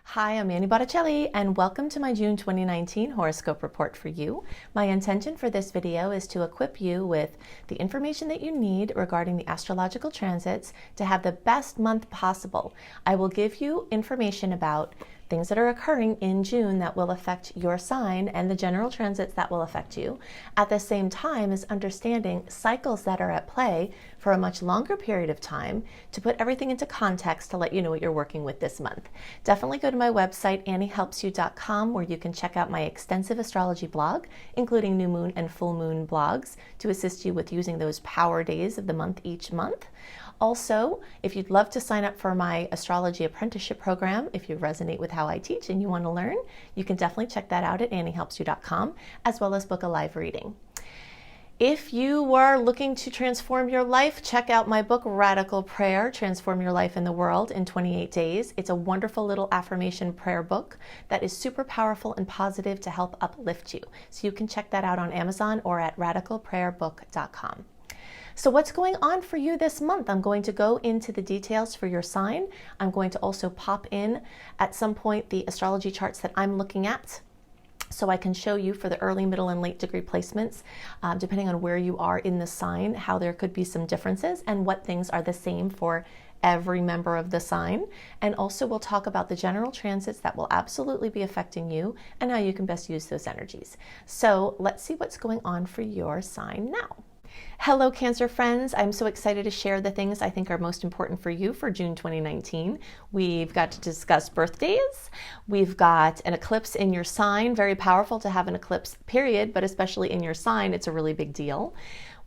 Hi, I'm Annie Botticelli, and welcome to my June 2019 horoscope report for you. My intention for this video is to equip you with the information that you need regarding the astrological transits to have the best month possible. I will give you information about things that are occurring in June that will affect your sign and the general transits that will affect you, at the same time as understanding cycles that are at play for a much longer period of time to put everything into context to let you know what you're working with this month. Definitely go to my website, anniehelpsyou.com, where you can check out my extensive astrology blog, including new moon and full moon blogs, to assist you with using those power days of the month each month. Also, if you'd love to sign up for my astrology apprenticeship program, if you resonate with how I teach and you want to learn, you can definitely check that out at anniehelpsyou.com, as well as book a live reading. If you are looking to transform your life, check out my book, Radical Prayer, Transform Your Life in the World in 28 Days. It's a wonderful little affirmation prayer book that is super powerful and positive to help uplift you. So you can check that out on Amazon or at radicalprayerbook.com. So what's going on for you this month? I'm going to go into the details for your sign. I'm going to also pop in at some point the astrology charts that I'm looking at, so I can show you for the early, middle, and late degree placements, depending on where you are in the sign, how there could be some differences and what things are the same for every member of the sign. And also we'll talk about the general transits that will absolutely be affecting you and how you can best use those energies. So let's see what's going on for your sign now. Hello, Cancer friends. I'm so excited to share the things I think are most important for you for June 2019. We've got to discuss birthdays. We've got an eclipse in your sign. Very powerful to have an eclipse, period, but especially in your sign, it's a really big deal.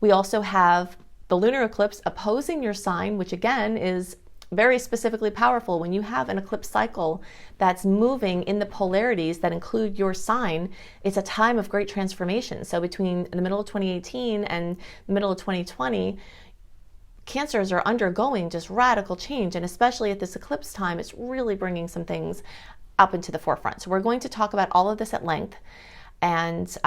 We also have the lunar eclipse opposing your sign, which again is very specifically powerful. When you have an eclipse cycle that's moving in the polarities that include your sign, it's a time of great transformation. So between the middle of 2018 and the middle of 2020, Cancers are undergoing just radical change, and especially at this eclipse time, it's really bringing some things up into the forefront. So we're going to talk about all of this at length, and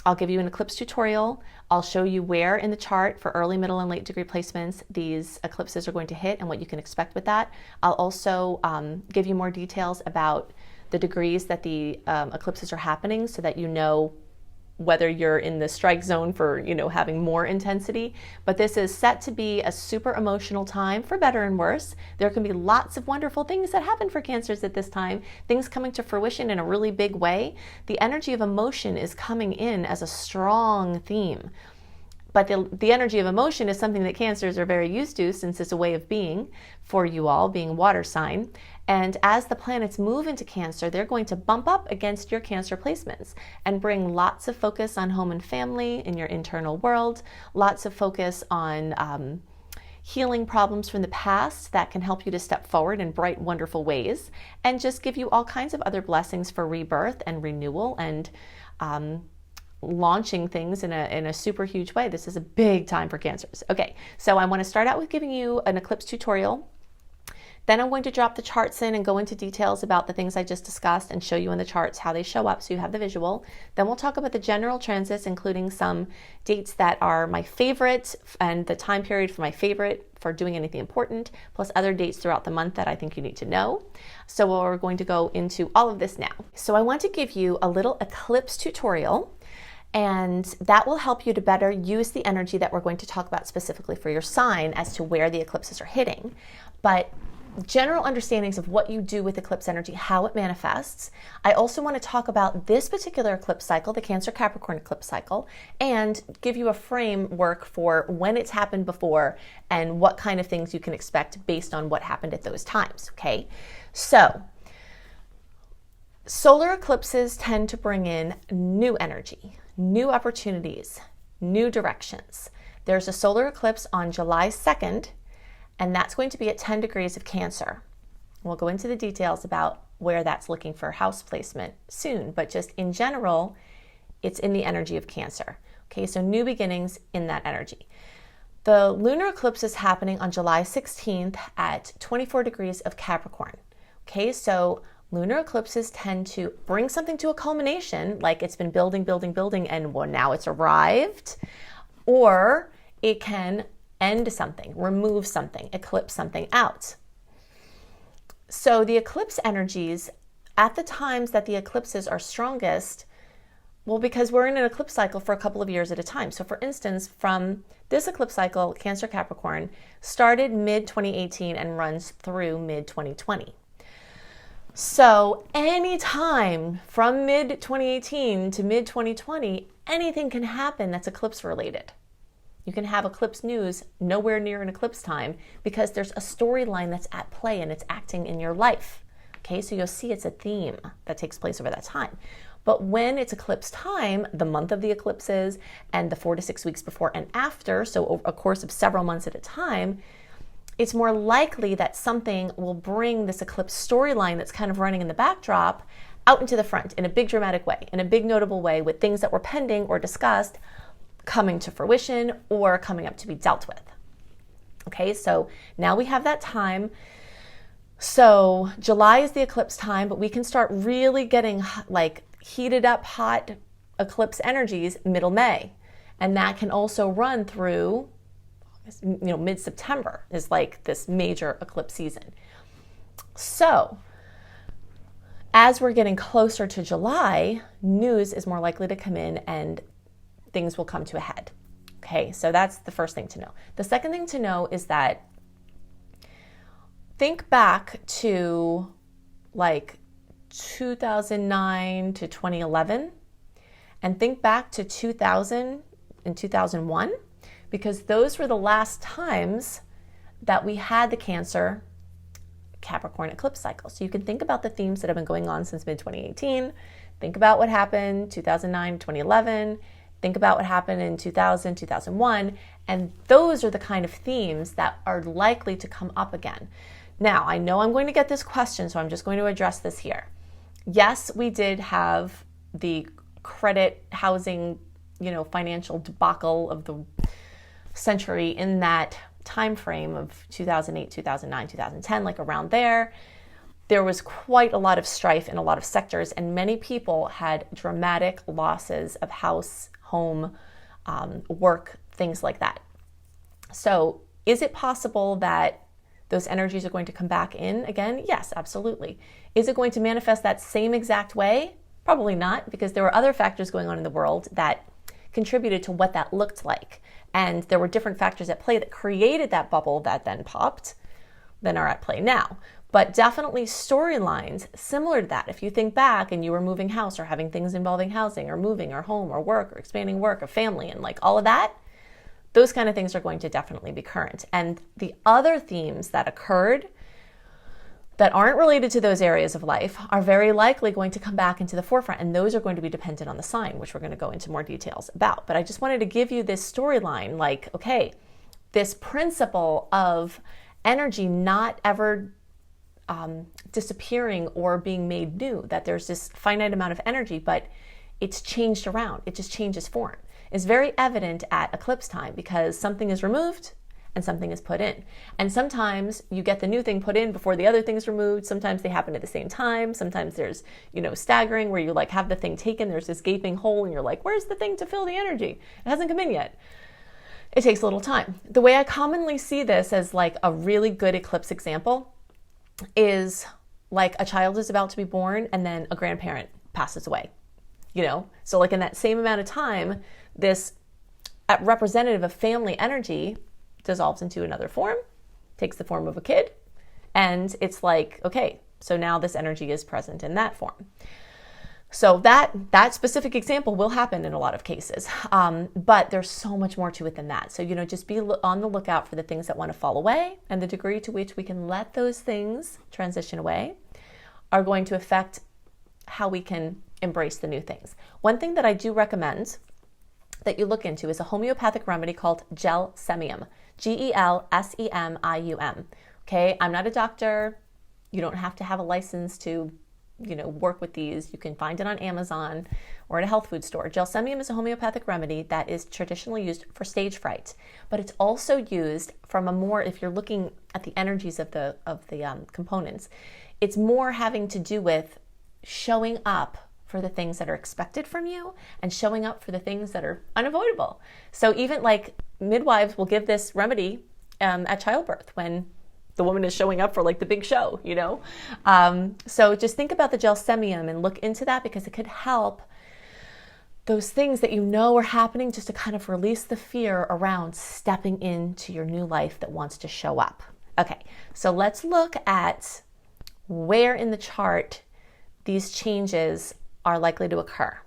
I'll give you an eclipse tutorial. I'll show you where in the chart for early, middle, and late degree placements these eclipses are going to hit and what you can expect with that. I'll also give you more details about the degrees that the eclipses are happening so that you know whether you're in the strike zone for, having more intensity. But this is set to be a super emotional time, for better and worse. There can be lots of wonderful things that happen for Cancers at this time, things coming to fruition in a really big way. The energy of emotion is coming in as a strong theme. But the energy of emotion is something that Cancers are very used to, since it's a way of being for you all, being water sign. And as the planets move into Cancer, they're going to bump up against your Cancer placements and bring lots of focus on home and family in your internal world, lots of focus on healing problems from the past that can help you to step forward in bright, wonderful ways, and just give you all kinds of other blessings for rebirth and renewal and launching things in a super huge way. This is a big time for Cancers. Okay, so I want to start out with giving you an eclipse tutorial. Then I'm going to drop the charts in and go into details about the things I just discussed and show you in the charts how they show up so you have the visual. Then we'll talk about the general transits, including some dates that are my favorite and the time period for my favorite for doing anything important, plus other dates throughout the month that I think you need to know. So we're going to go into all of this now. So I want to give you a little eclipse tutorial, and that will help you to better use the energy that we're going to talk about specifically for your sign as to where the eclipses are hitting. But general understandings of what you do with eclipse energy, how it manifests. I also want to talk about this particular eclipse cycle, the Cancer Capricorn eclipse cycle, and give you a framework for when it's happened before and what kind of things you can expect based on what happened at those times, okay? So, solar eclipses tend to bring in new energy, new opportunities, new directions. There's a solar eclipse on July 2nd, and that's going to be at 10 degrees of Cancer. We'll go into the details about where that's looking for house placement soon, but just in general, it's in the energy of Cancer. Okay, so new beginnings in that energy. The lunar eclipse is happening on July 16th at 24 degrees of Capricorn. Okay, so lunar eclipses tend to bring something to a culmination, like it's been building, and well, now it's arrived, or it can end something, remove something, eclipse something out. So the eclipse energies, at the times that the eclipses are strongest, well, because we're in an eclipse cycle for a couple of years at a time. So for instance, from this eclipse cycle, Cancer Capricorn started mid-2018 and runs through mid-2020. So anytime from mid-2018 to mid-2020, anything can happen that's eclipse related. You can have eclipse news nowhere near an eclipse time because there's a storyline that's at play and it's acting in your life. Okay, so you'll see it's a theme that takes place over that time. But when it's eclipse time, the month of the eclipses and the 4 to 6 weeks before and after, so over a course of several months at a time, it's more likely that something will bring this eclipse storyline that's kind of running in the backdrop out into the front in a big dramatic way, in a big notable way, with things that were pending or discussed coming to fruition or coming up to be dealt with. Okay, so now we have that time. So July is the eclipse time, but we can start really getting like heated up hot eclipse energies middle May. And that can also run through, mid-September is like this major eclipse season. So as we're getting closer to July, news is more likely to come in and things will come to a head. Okay, so that's the first thing to know. The second thing to know is that think back to like 2009 to 2011 and think back to 2000 and 2001, because those were the last times that we had the Cancer Capricorn eclipse cycle. So you can think about the themes that have been going on since mid-2018. Think about what happened 2009, 2011. Think about what happened in 2000, 2001. And those are the kind of themes that are likely to come up again. Now, I know I'm going to get this question, so I'm just going to address this here. Yes, we did have the credit, housing, financial debacle of the century in that time frame of 2008, 2009, 2010, like around there. There was quite a lot of strife in a lot of sectors, and many people had dramatic losses of house, home, work, things like that. So is it possible that those energies are going to come back in again? Yes, absolutely. Is it going to manifest that same exact way? Probably not, because there were other factors going on in the world that contributed to what that looked like. And there were different factors at play that created that bubble that then popped, than are at play now. But definitely storylines similar to that. If you think back and you were moving house or having things involving housing or moving or home or work or expanding work or family and like all of that, those kind of things are going to definitely be current. And the other themes that occurred that aren't related to those areas of life are very likely going to come back into the forefront. And those are going to be dependent on the sign, which we're going to go into more details about. But I just wanted to give you this storyline, like, okay, this principle of energy not ever disappearing or being made new, that there's this finite amount of energy, but it's changed around. It just changes form. Is very evident at eclipse time because something is removed and something is put in. And sometimes you get the new thing put in before the other thing's removed. Sometimes they happen at the same time. Sometimes there's, staggering where you like have the thing taken, there's this gaping hole and you're like, where's the thing to fill the energy? It hasn't come in yet. It takes a little time. The way I commonly see this as like a really good eclipse example is like a child is about to be born and then a grandparent passes away, So like in that same amount of time, this representative of family energy dissolves into another form, takes the form of a kid, and it's like, okay, so now this energy is present in that form. So that specific example will happen in a lot of cases, but there's so much more to it than that. So, just be on the lookout for the things that want to fall away, and the degree to which we can let those things transition away are going to affect how we can embrace the new things. One thing that I do recommend that you look into is a homeopathic remedy called gelsemium, Gelsemium. Okay, I'm not a doctor. You don't have to have a license to work with these. You can find it on Amazon or at a health food store. Gelsemium is a homeopathic remedy that is traditionally used for stage fright, but it's also used from if you're looking at the energies of the components, it's more having to do with showing up for the things that are expected from you and showing up for the things that are unavoidable. So even like midwives will give this remedy at childbirth when the woman is showing up for like the big show, you know? So just think about the gelsemium and look into that, because it could help those things that you know are happening, just to kind of release the fear around stepping into your new life that wants to show up. Okay, so let's look at where in the chart these changes are likely to occur.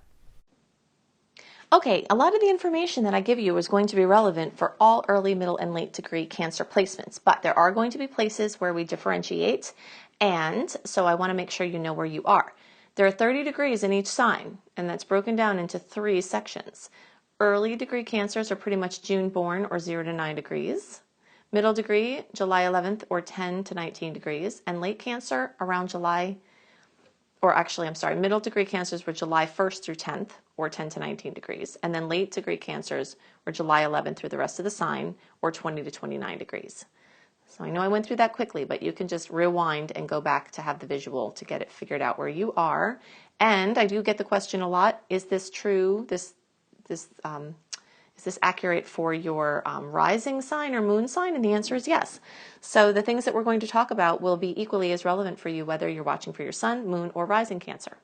Okay, a lot of the information that I give you is going to be relevant for all early, middle, and late degree Cancer placements, but there are going to be places where we differentiate, and so I want to make sure you know where you are. There are 30 degrees in each sign, and that's broken down into 3 sections. Early degree Cancers are pretty much June born, or 0 to 9 degrees. Middle degree, July 11th, or 10 to 19 degrees. And late Cancer around middle degree Cancers were July 1st through 10th, or 10 to 19 degrees. And then late degree Cancers were July 11th through the rest of the sign, or 20 to 29 degrees. So I know I went through that quickly, but you can just rewind and go back to have the visual to get it figured out where you are. And I do get the question a lot, is this true? Is this accurate for your rising sign or moon sign? And the answer is yes. So the things that we're going to talk about will be equally as relevant for you, whether you're watching for your sun, moon, or rising Cancer.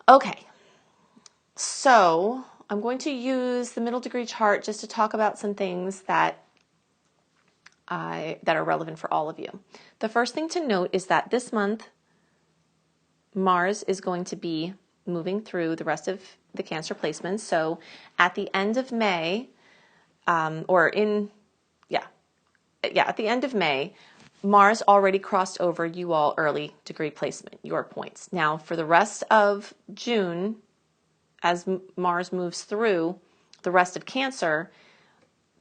Okay, so I'm going to use the middle degree chart just to talk about some things that are relevant for all of you. The first thing to note is that this month, Mars is going to be moving through the rest of the Cancer placements. So at the end of May, at the end of May, Mars already crossed over you all early degree placement, your points. Now for the rest of June, as Mars moves through the rest of Cancer,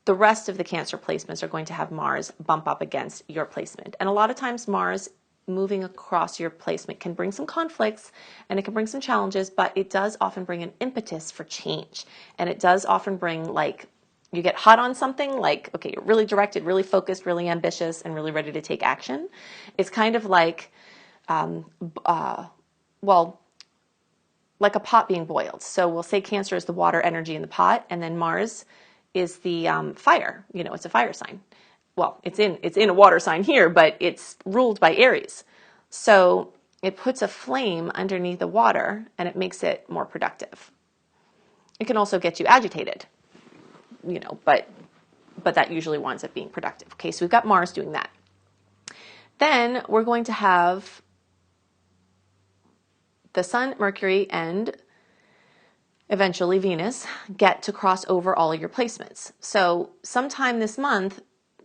the rest of the Cancer placements are going to have Mars bump up against your placement. And a lot of times Mars moving across your placement can bring some conflicts and it can bring some challenges, but it does often bring an impetus for change. And it does often bring, like, you get hot on something, like, okay, you're really directed, really focused, really ambitious, and really ready to take action. It's kind of like, like a pot being boiled. So we'll say Cancer is the water energy in the pot, and then Mars is the fire. You know, it's a fire sign. Well, it's in a water sign here, but it's ruled by Aries. So it puts a flame underneath the water and it makes it more productive. It can also get you agitated, you know, but that usually winds up being productive. Okay, so we've got Mars doing that. Then we're going to have the Sun, Mercury, and eventually Venus get to cross over all of your placements. So sometime this month,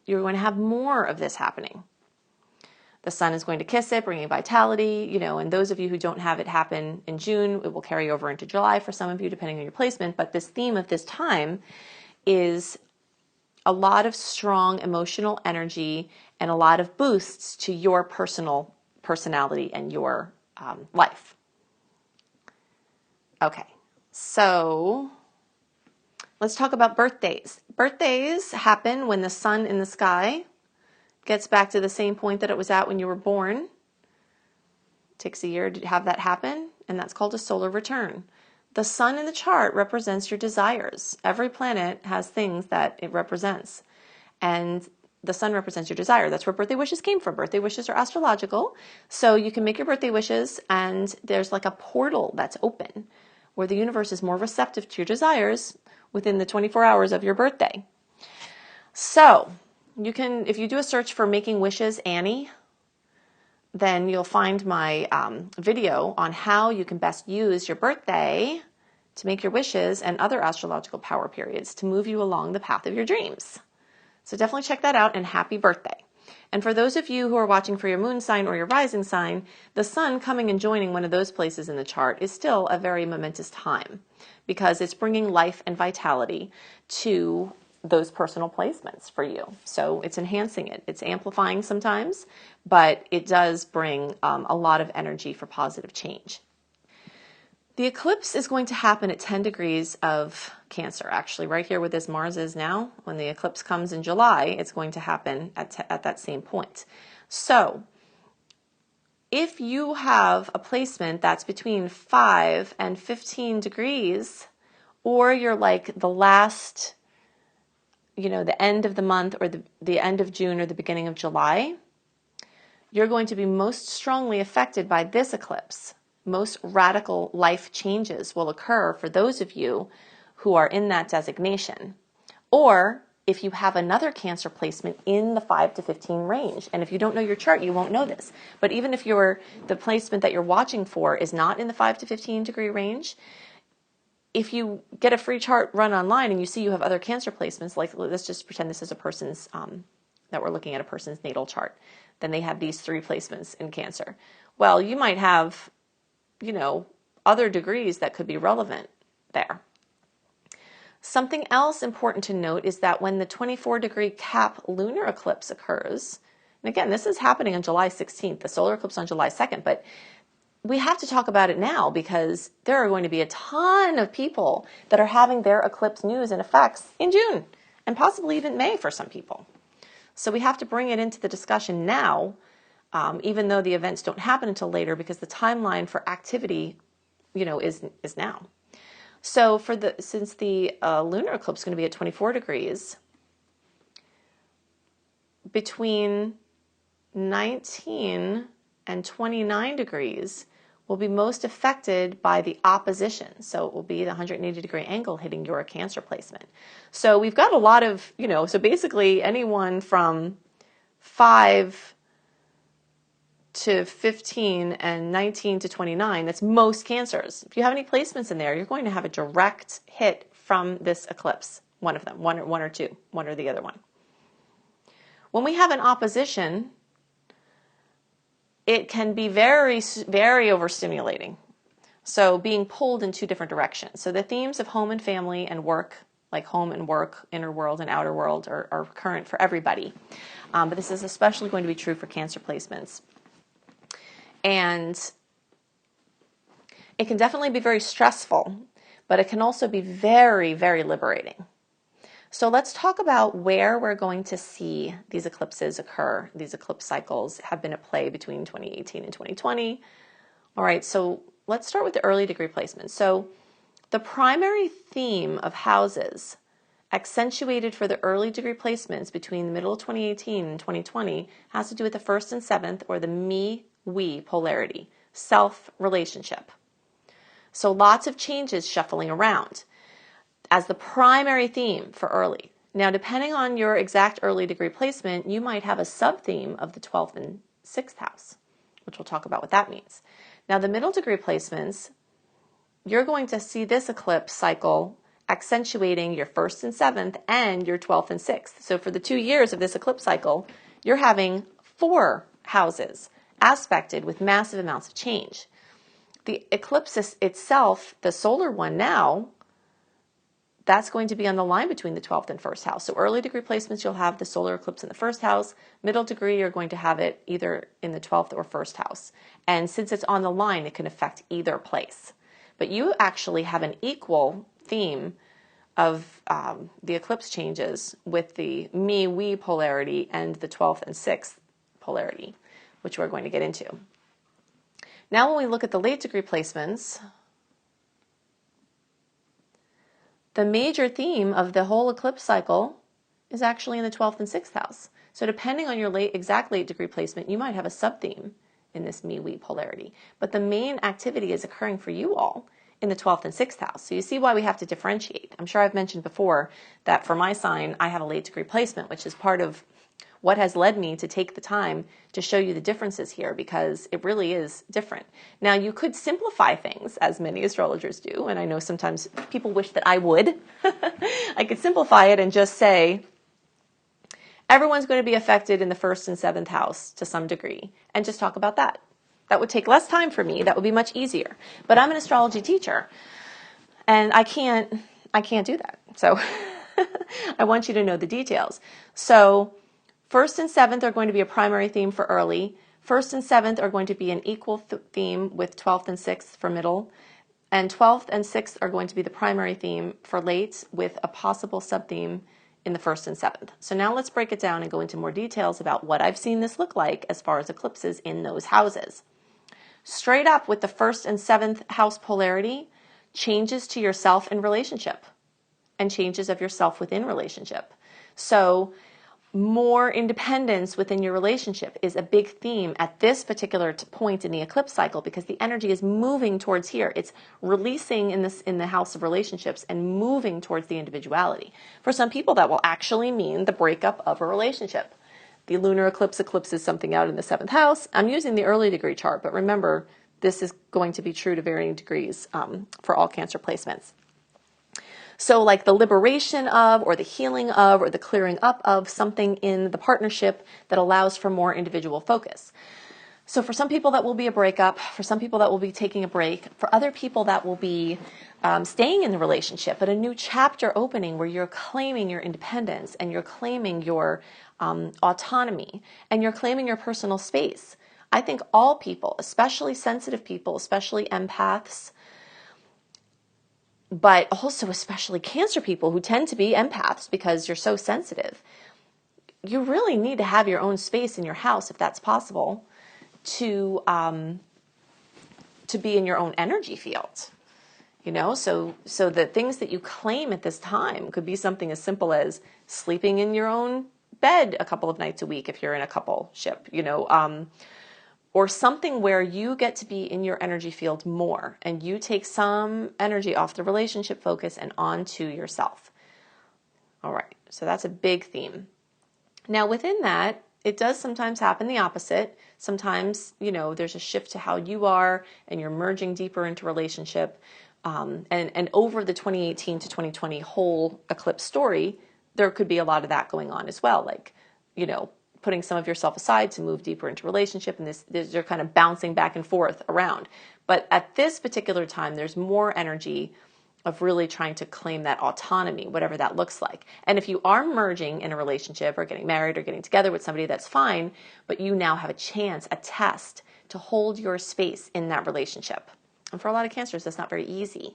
you're going to have more of this happening. The Sun is going to kiss it, bringing vitality, you know, and those of you who don't have it happen in June, it will carry over into July for some of you, depending on your placement. But this theme of this time is a lot of strong emotional energy and a lot of boosts to your personality and your life. Okay, so let's talk about birthdays. Birthdays happen when the sun in the sky gets back to the same point that it was at when you were born. It takes a year to have that happen, and that's called a solar return. The sun in the chart represents your desires. Every planet has things that it represents, and the sun represents your desire. That's where birthday wishes came from. Birthday wishes are astrological, so you can make your birthday wishes, and there's like a portal that's open where the universe is more receptive to your desires within the 24 hours of your birthday. So you can, if you do a search for Making Wishes Annie, then you'll find my video on how you can best use your birthday to make your wishes and other astrological power periods to move you along the path of your dreams. So definitely check that out, and happy birthday. And for those of you who are watching for your moon sign or your rising sign, the sun coming and joining one of those places in the chart is still a very momentous time because it's bringing life and vitality to those personal placements for you. So it's enhancing it. It's amplifying sometimes, but it does bring a lot of energy for positive change. The eclipse is going to happen at 10 degrees of Cancer, actually, right here where this Mars is now. When the eclipse comes in July, it's going to happen at that same point. So if you have a placement that's between 5 and 15 degrees, or you're like the last the end of the month or the end of June or the beginning of July, you're going to be most strongly affected by this eclipse. Most radical life changes will occur for those of you who are in that designation. Or if you have another Cancer placement in the 5 to 15 range. And if you don't know your chart, you won't know this. But even if the placement that you're watching for is not in the 5 to 15 degree range, if you get a free chart run online and you see you have other Cancer placements, like let's just pretend this is a person's, that we're looking at a person's natal chart, then they have these 3 placements in Cancer. Well, you might have, other degrees that could be relevant there. Something else important to note is that when the 24-degree Cap lunar eclipse occurs, and again, this is happening on July 16th, the solar eclipse on July 2nd, but we have to talk about it now because there are going to be a ton of people that are having their eclipse news and effects in June and possibly even May for some people. So we have to bring it into the discussion now, even though the events don't happen until later, because the timeline for activity, is now. So since the lunar eclipse is going to be at 24 degrees, between 19 and 29 degrees will be most affected by the opposition. So it will be the 180-degree angle hitting your Cancer placement. So we've got a lot of, so basically anyone from 5 to 15 and 19 to 29, that's most Cancers. If you have any placements in there, you're going to have a direct hit from this eclipse, one of them, one or two, one or the other one. When we have an opposition, it can be very, very overstimulating. So being pulled in 2 different directions. So the themes of home and family and work, like home and work, inner world and outer world, are current for everybody. But this is especially going to be true for Cancer placements. And it can definitely be very stressful, but it can also be very, very liberating. So let's talk about where we're going to see these eclipses occur. These eclipse cycles have been at play between 2018 and 2020. All right, so let's start with the early degree placements. So the primary theme of houses accentuated for the early degree placements between the middle of 2018 and 2020 has to do with the 1st and 7th, or the me-we polarity, self-relationship. So lots of changes shuffling around as the primary theme for early. Now, depending on your exact early degree placement, you might have a sub-theme of the 12th and 6th house, which we'll talk about what that means. Now, the middle degree placements, you're going to see this eclipse cycle accentuating your 1st and 7th and your 12th and 6th. So for the 2 years of this eclipse cycle, you're having 4 houses aspected with massive amounts of change. The eclipse itself, the solar one now, that's going to be on the line between the 12th and 1st house. So early degree placements, you'll have the solar eclipse in the 1st house. Middle degree, you're going to have it either in the 12th or 1st house. And since it's on the line, it can affect either place. But you actually have an equal theme of the eclipse changes with the me-we polarity and the 12th and 6th polarity, which we're going to get into. Now when we look at the late degree placements, the major theme of the whole eclipse cycle is actually in the 12th and 6th house. So depending on your exact late degree placement, you might have a sub-theme in this me-we polarity. But the main activity is occurring for you all in the 12th and 6th house. So you see why we have to differentiate. I'm sure I've mentioned before that for my sign, I have a late degree placement, which is part of what has led me to take the time to show you the differences here, because it really is different. Now, you could simplify things, as many astrologers do, and I know sometimes people wish that I would. I could simplify it and just say, everyone's going to be affected in the 1st and 7th house to some degree, and just talk about that. That would take less time for me. That would be much easier. But I'm an astrology teacher, and I can't do that. So I want you to know the details. So 1st and 7th are going to be a primary theme for early. 1st and 7th are going to be an equal theme with 12th and 6th for middle. And 12th and 6th are going to be the primary theme for late, with a possible sub-theme in the 1st and 7th. So now let's break it down and go into more details about what I've seen this look like as far as eclipses in those houses. Straight up with the 1st and 7th house polarity, changes to yourself in relationship and changes of yourself within relationship. So more independence within your relationship is a big theme at this particular point in the eclipse cycle, because the energy is moving towards here. It's releasing in the house of relationships and moving towards the individuality. For some people, that will actually mean the breakup of a relationship. The lunar eclipse eclipses something out in the 7th house. I'm using the early degree chart, but remember, this is going to be true to varying degrees for all Cancer placements. So like the liberation of, or the healing of, or the clearing up of something in the partnership that allows for more individual focus. So for some people that will be a breakup, for some people that will be taking a break, for other people that will be staying in the relationship, but a new chapter opening where you're claiming your independence and you're claiming your autonomy and you're claiming your personal space. I think all people, especially sensitive people, especially empaths, but also especially Cancer people who tend to be empaths because you're so sensitive, you really need to have your own space in your house, if that's possible, to be in your own energy field. You know, so the things that you claim at this time could be something as simple as sleeping in your own bed a couple of nights a week if you're in a coupleship, you know, or something where you get to be in your energy field more and you take some energy off the relationship focus and onto yourself. All right, so that's a big theme. Now within that, it does sometimes happen the opposite. Sometimes, you know, there's a shift to how you are and you're merging deeper into relationship. And over the 2018 to 2020 whole eclipse story, there could be a lot of that going on as well. Like, you know, putting some of yourself aside to move deeper into relationship, and you're kind of bouncing back and forth around. But at this particular time, there's more energy of really trying to claim that autonomy, whatever that looks like. And if you are merging in a relationship or getting married or getting together with somebody, that's fine, but you now have a chance, a test to hold your space in that relationship. And for a lot of Cancers, that's not very easy.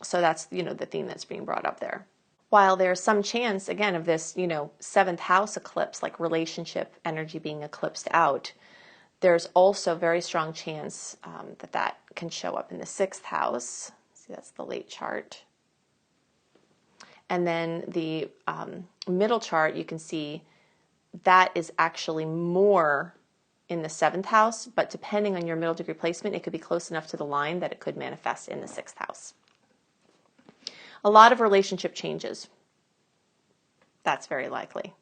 So that's, you know, the theme that's being brought up there. While there's some chance, again, of this, you know, 7th house eclipse, like relationship energy being eclipsed out, there's also very strong chance that can show up in the 6th house. See, that's the late chart. And then the middle chart, you can see that is actually more in the 7th house, but depending on your middle degree placement, it could be close enough to the line that it could manifest in the 6th house. A lot of relationship changes. That's very likely.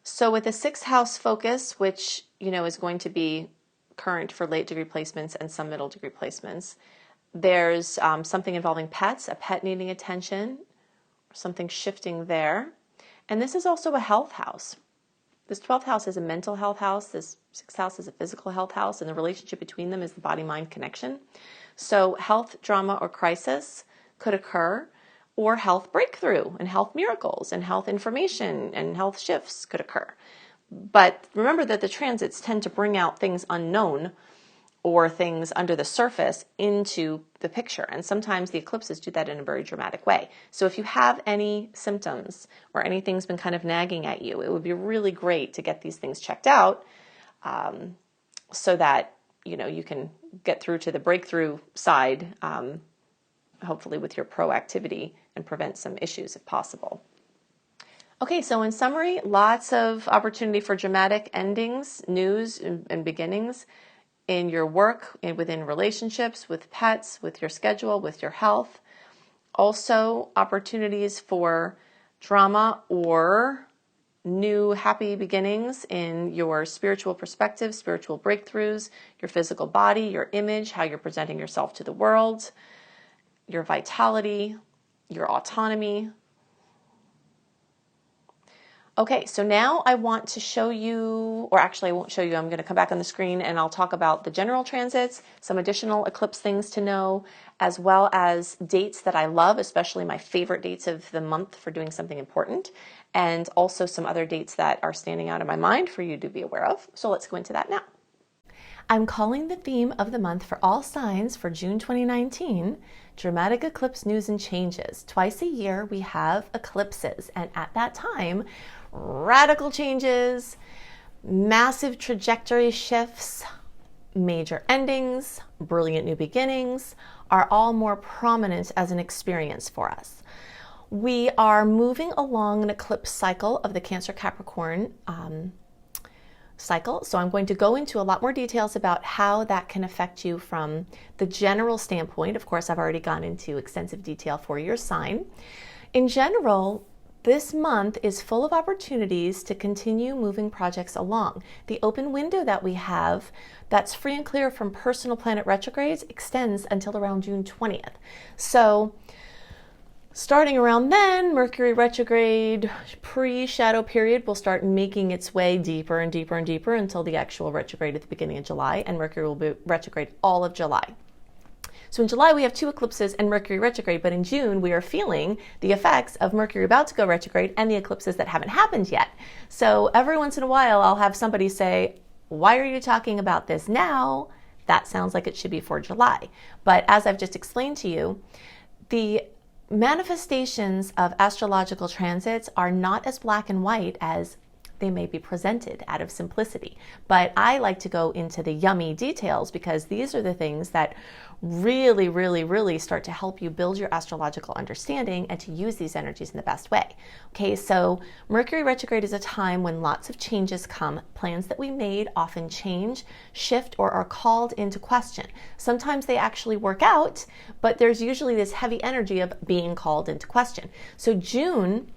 So with the 6th house focus, which, you know, is going to be current for late degree placements and some middle degree placements, there's something involving pets, a pet needing attention, something shifting there. And this is also a health house. This 12th house is a mental health house. This 6th house is a physical health house, and the relationship between them is the body-mind connection. So health drama or crisis could occur, or health breakthrough and health miracles and health information and health shifts could occur. But remember that the transits tend to bring out things unknown or things under the surface into the picture. And sometimes the eclipses do that in a very dramatic way. So if you have any symptoms or anything's been kind of nagging at you, it would be really great to get these things checked out so that, you know, you can get through to the breakthrough side, hopefully with your proactivity, and prevent some issues if possible. Okay, so in summary, lots of opportunity for dramatic endings, news, and beginnings in your work, within relationships, with pets, with your schedule, with your health. Also, opportunities for drama or new happy beginnings in your spiritual perspective, spiritual breakthroughs, your physical body, your image, how you're presenting yourself to the world, your vitality, your autonomy. Okay, so now I want to show you, or actually I won't show you, I'm going to come back on the screen and I'll talk about the general transits, some additional eclipse things to know, as well as dates that I love, especially my favorite dates of the month for doing something important, and also some other dates that are standing out in my mind for you to be aware of. So let's go into that now. I'm calling the theme of the month for all signs for June 2019, Dramatic Eclipse News and Changes. Twice a year we have eclipses, and at that time, radical changes, massive trajectory shifts, major endings, brilliant new beginnings are all more prominent as an experience for us. We are moving along an eclipse cycle of the Cancer Capricorn cycle. So I'm going to go into a lot more details about how that can affect you from the general standpoint. Of course, I've already gone into extensive detail for your sign. In general, this month is full of opportunities to continue moving projects along. The open window that we have that's free and clear from personal planet retrogrades extends until around June 20th. So starting around then, Mercury retrograde pre-shadow period will start making its way deeper and deeper and deeper until the actual retrograde at the beginning of July, and Mercury will be retrograde all of July. So in July, we have 2 eclipses and Mercury retrograde, but in June, we are feeling the effects of Mercury about to go retrograde and the eclipses that haven't happened yet. So every once in a while, I'll have somebody say, why are you talking about this now? That sounds like it should be for July. But as I've just explained to you, the manifestations of astrological transits are not as black and white as they may be presented out of simplicity. But I like to go into the yummy details because these are the things that really, really, really start to help you build your astrological understanding and to use these energies in the best way. Okay, so Mercury retrograde is a time when lots of changes come. Plans that we made often change, shift, or are called into question. Sometimes they actually work out, but there's usually this heavy energy of being called into question. So June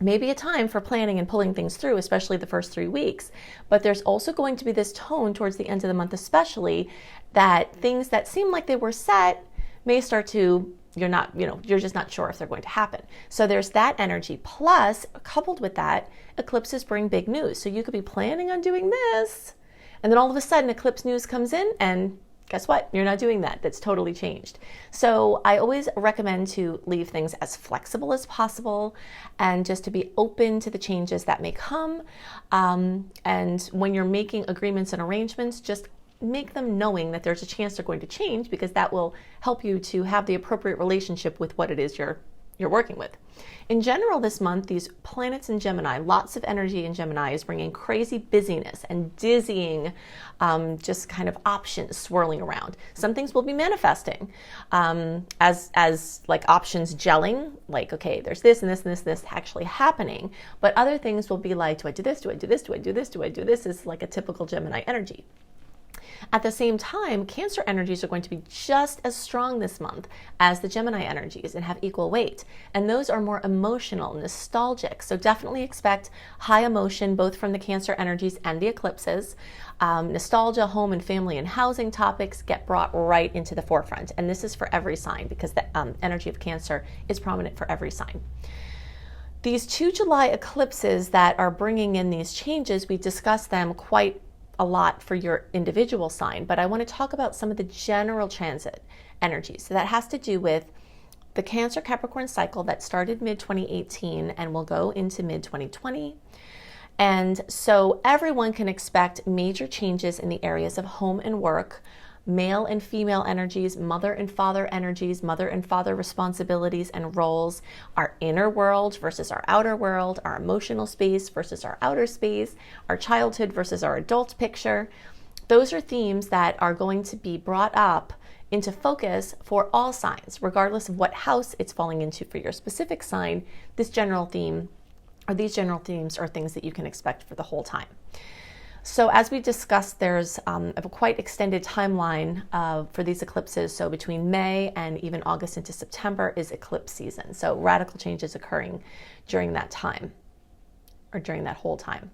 may be a time for planning and pulling things through, especially the first 3 weeks. But there's also going to be this tone towards the end of the month, especially that things that seem like they were set may start to, you're just not sure if they're going to happen. So there's that energy. Plus, coupled with that, eclipses bring big news. So you could be planning on doing this, and then all of a sudden eclipse news comes in and guess what? You're not doing that. That's totally changed. So I always recommend to leave things as flexible as possible and just to be open to the changes that may come. And when you're making agreements and arrangements, just make them knowing that there's a chance they're going to change, because that will help you to have the appropriate relationship with what it is you're working with. In general, this month, these planets in Gemini, lots of energy in Gemini is bringing crazy busyness and dizzying, just kind of options swirling around. Some things will be manifesting as like options gelling, like, okay, there's this and this and this actually happening. But other things will be like, do I do this? Do I do this? Do I do this? Do I do this? Is like a typical Gemini energy. At the same time, Cancer energies are going to be just as strong this month as the Gemini energies and have equal weight. And those are more emotional, nostalgic. So definitely expect high emotion, both from the Cancer energies and the eclipses. Nostalgia, home and family and housing topics get brought right into the forefront. And this is for every sign, because the energy of Cancer is prominent for every sign. These 2 July eclipses that are bringing in these changes, we discussed them quite a lot for your individual sign, but I want to talk about some of the general transit energies. So that has to do with the Cancer Capricorn cycle that started mid-2018 and will go into mid-2020. And so everyone can expect major changes in the areas of home and work, male and female energies, mother and father energies, mother and father responsibilities and roles, our inner world versus our outer world, our emotional space versus our outer space, our childhood versus our adult picture. Those are themes that are going to be brought up into focus for all signs, regardless of what house it's falling into for your specific sign. This general theme, or these general themes, are things that you can expect for the whole time. So as we discussed, there's a quite extended timeline for these eclipses. So between May and even August into September is eclipse season. So radical changes occurring during that time, or during that whole time.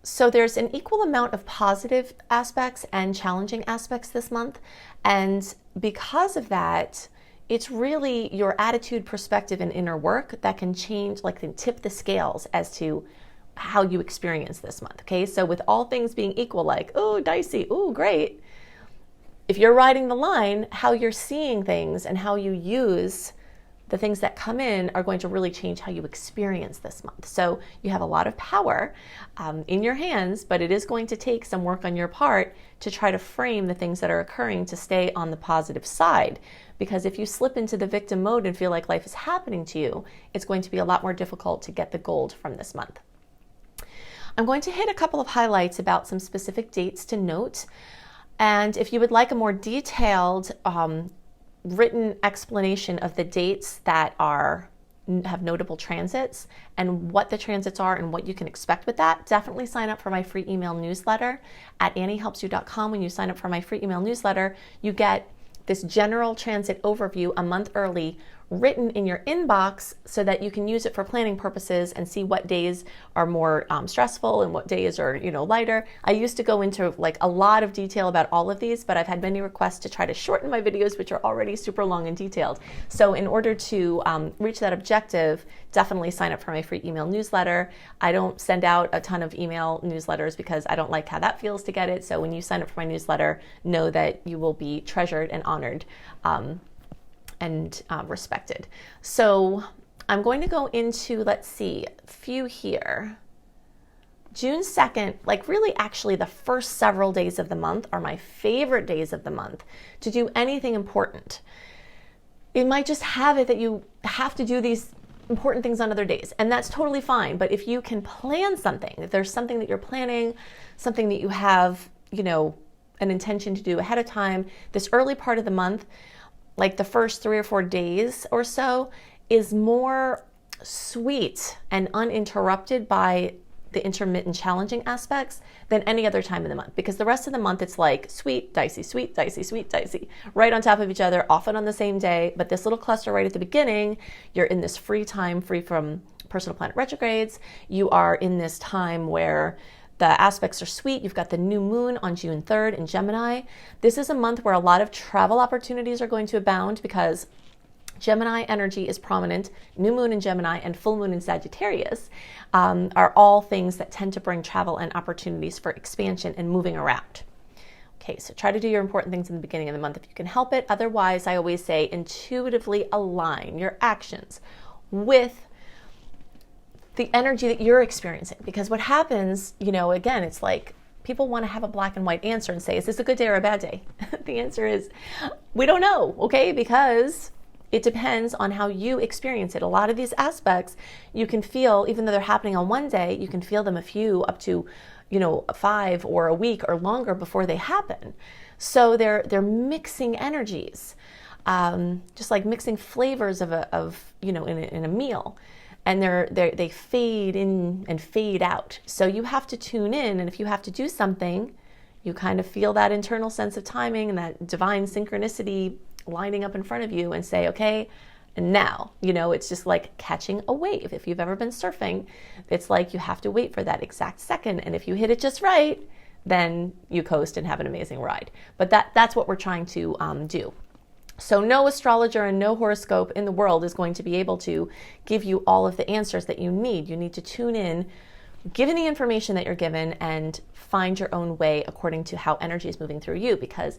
So there's an equal amount of positive aspects and challenging aspects this month. And because of that, it's really your attitude, perspective, and inner work that can change, like can tip the scales as to how you experience this month. Okay, so with all things being equal, like, oh, dicey, oh, great. If you're riding the line, how you're seeing things and how you use the things that come in are going to really change how you experience this month. So you have a lot of power in your hands, but it is going to take some work on your part to try to frame the things that are occurring to stay on the positive side. Because if you slip into the victim mode and feel like life is happening to you, it's going to be a lot more difficult to get the gold from this month. I'm going to hit a couple of highlights about some specific dates to note. And if you would like a more detailed written explanation of the dates that have notable transits and what the transits are and what you can expect with that, definitely sign up for my free email newsletter at anniehelpsyou.com. When you sign up for my free email newsletter, you get this general transit overview a month early, written in your inbox so that you can use it for planning purposes and see what days are more stressful and what days are, lighter. I used to go into like a lot of detail about all of these, but I've had many requests to try to shorten my videos, which are already super long and detailed. So in order to reach that objective, definitely sign up for my free email newsletter. I don't send out a ton of email newsletters because I don't like how that feels to get it. So when you sign up for my newsletter, know that you will be treasured and honored and respected. So I'm going to go into, let's see, a few here. June 2nd, like really actually the first several days of the month are my favorite days of the month to do anything important. It might just have it that you have to do these important things on other days, and that's totally fine. But if you can plan something, if there's something that you're planning, something that you have, an intention to do ahead of time, this early part of the month, like the first 3 or 4 days or so, is more sweet and uninterrupted by the intermittent challenging aspects than any other time in the month, because the rest of the month it's like sweet, dicey, sweet, dicey, sweet, dicey, right on top of each other, often on the same day. But this little cluster right at the beginning, you're in this free time, free from personal planet retrogrades. You are in this time where the aspects are sweet. You've got the new moon on June 3rd in Gemini. This is a month where a lot of travel opportunities are going to abound because Gemini energy is prominent. New moon in Gemini and full moon in Sagittarius are all things that tend to bring travel and opportunities for expansion and moving around. Okay, so try to do your important things in the beginning of the month if you can help it. Otherwise, I always say intuitively align your actions with the energy that you're experiencing. Because what happens, again, it's like people want to have a black and white answer and say, is this a good day or a bad day? The answer is, we don't know, okay? Because it depends on how you experience it. A lot of these aspects you can feel, even though they're happening on one day, you can feel them up to 5 or a week or longer before they happen. So they're mixing energies, just like mixing flavors in a meal. And they fade in and fade out. So you have to tune in, and if you have to do something, you kind of feel that internal sense of timing and that divine synchronicity lining up in front of you and say, okay, and now, it's just like catching a wave. If you've ever been surfing, it's like you have to wait for that exact second. And if you hit it just right, then you coast and have an amazing ride. But that's what we're trying to do. So no astrologer and no horoscope in the world is going to be able to give you all of the answers that you need. You need to tune in, given the information that you're given, and find your own way according to how energy is moving through you, because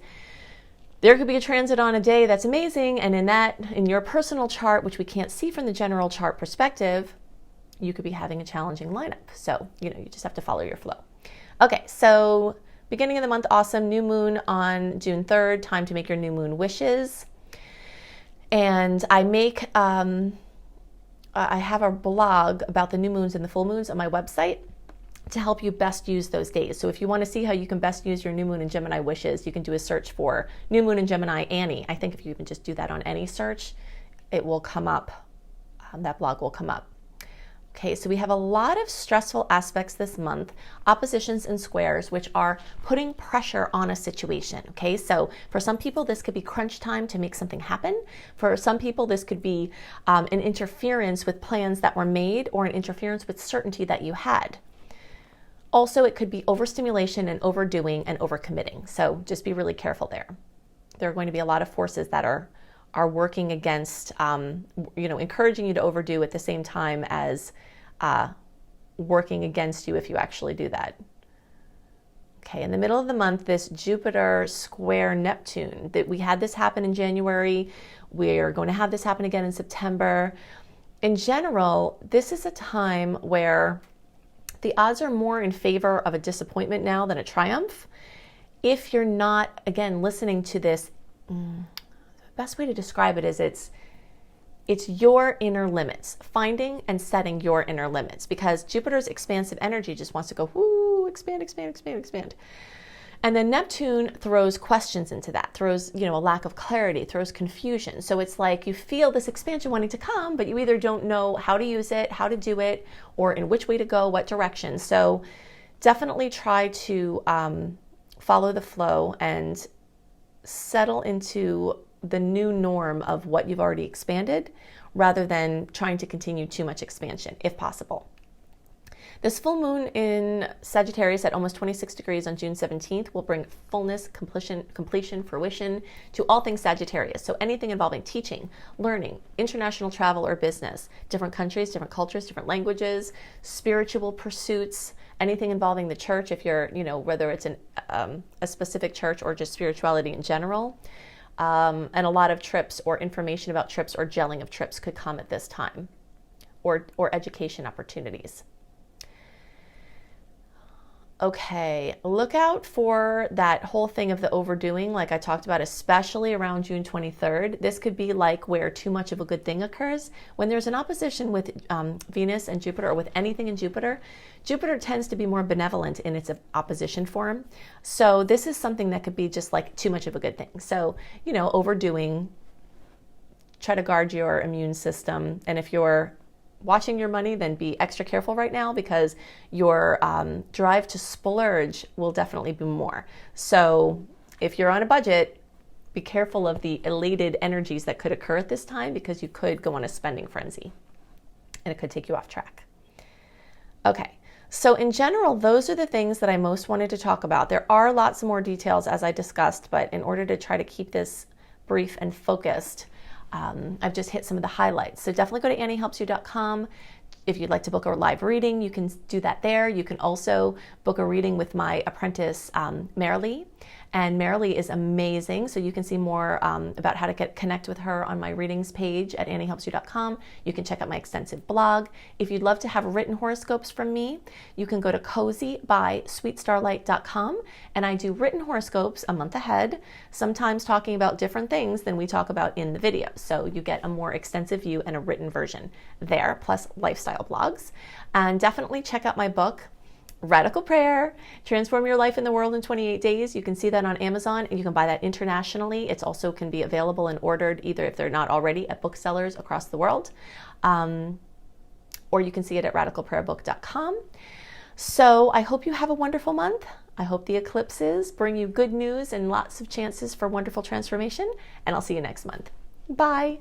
there could be a transit on a day that's amazing, and in your personal chart, which we can't see from the general chart perspective, you could be having a challenging lineup. So, you just have to follow your flow. Okay, so beginning of the month, awesome. New moon on June 3rd, time to make your new moon wishes. And I have a blog about the new moons and the full moons on my website to help you best use those days. So if you want to see how you can best use your new moon in Gemini wishes, you can do a search for new moon in Gemini Annie. I think if you even just do that on any search, it will come up. That blog will come up. Okay, so we have a lot of stressful aspects this month, oppositions and squares, which are putting pressure on a situation. Okay, so for some people, this could be crunch time to make something happen. For some people, this could be an interference with plans that were made or an interference with certainty that you had. Also, it could be overstimulation and overdoing and overcommitting. So just be really careful there. There are going to be a lot of forces that are working against, encouraging you to overdo at the same time as working against you if you actually do that. Okay, in the middle of the month, this Jupiter square Neptune, that we had this happen in January. We're going to have this happen again in September. In general, this is a time where the odds are more in favor of a disappointment now than a triumph. If you're not, again, listening to this, best way to describe it is it's your inner limits, finding and setting your inner limits, because Jupiter's expansive energy just wants to go, whoo, expand, expand, expand, expand. And then Neptune throws questions into that, throws, a lack of clarity, throws confusion. So it's like you feel this expansion wanting to come, but you either don't know how to use it, how to do it, or in which way to go, what direction. So definitely try to follow the flow and settle into the new norm of what you've already expanded, rather than trying to continue too much expansion, if possible. This full moon in Sagittarius at almost 26 degrees on June 17th will bring fullness, completion, fruition to all things Sagittarius. So anything involving teaching, learning, international travel or business, different countries, different cultures, different languages, spiritual pursuits, anything involving the church, if you're, whether it's a specific church or just spirituality in general. And a lot of trips or information about trips or gelling of trips could come at this time, or education opportunities. Okay, look out for that whole thing of the overdoing, like I talked about, especially around June 23rd. This could be like where too much of a good thing occurs. When there's an opposition with Venus and Jupiter, or with anything in Jupiter, Jupiter tends to be more benevolent in its opposition form. So this is something that could be just like too much of a good thing. So, overdoing, try to guard your immune system. And if you're watching your money, then be extra careful right now, because your drive to splurge will definitely be more. So if you're on a budget, be careful of the elated energies that could occur at this time, because you could go on a spending frenzy and it could take you off track. Okay, so in general, those are the things that I most wanted to talk about. There are lots more details, as I discussed, but in order to try to keep this brief and focused, I've just hit some of the highlights. So definitely go to AnnieHelpsYou.com. If you'd like to book a live reading, you can do that there. You can also book a reading with my apprentice, Marilee. And Marilee is amazing. So you can see more about how to connect with her on my readings page at AnnieHelpsYou.com. You can check out my extensive blog. If you'd love to have written horoscopes from me, you can go to CozyBySweetStarlight.com. And I do written horoscopes a month ahead, sometimes talking about different things than we talk about in the video. So you get a more extensive view and a written version there, plus lifestyle blogs. And definitely check out my book, Radical Prayer, Transform Your Life in the World in 28 Days. You can see that on Amazon, and you can buy that internationally. It also can be available and ordered, either if they're not already, at booksellers across the world, or you can see it at radicalprayerbook.com. So I hope you have a wonderful month. I hope the eclipses bring you good news and lots of chances for wonderful transformation, and I'll see you next month. Bye.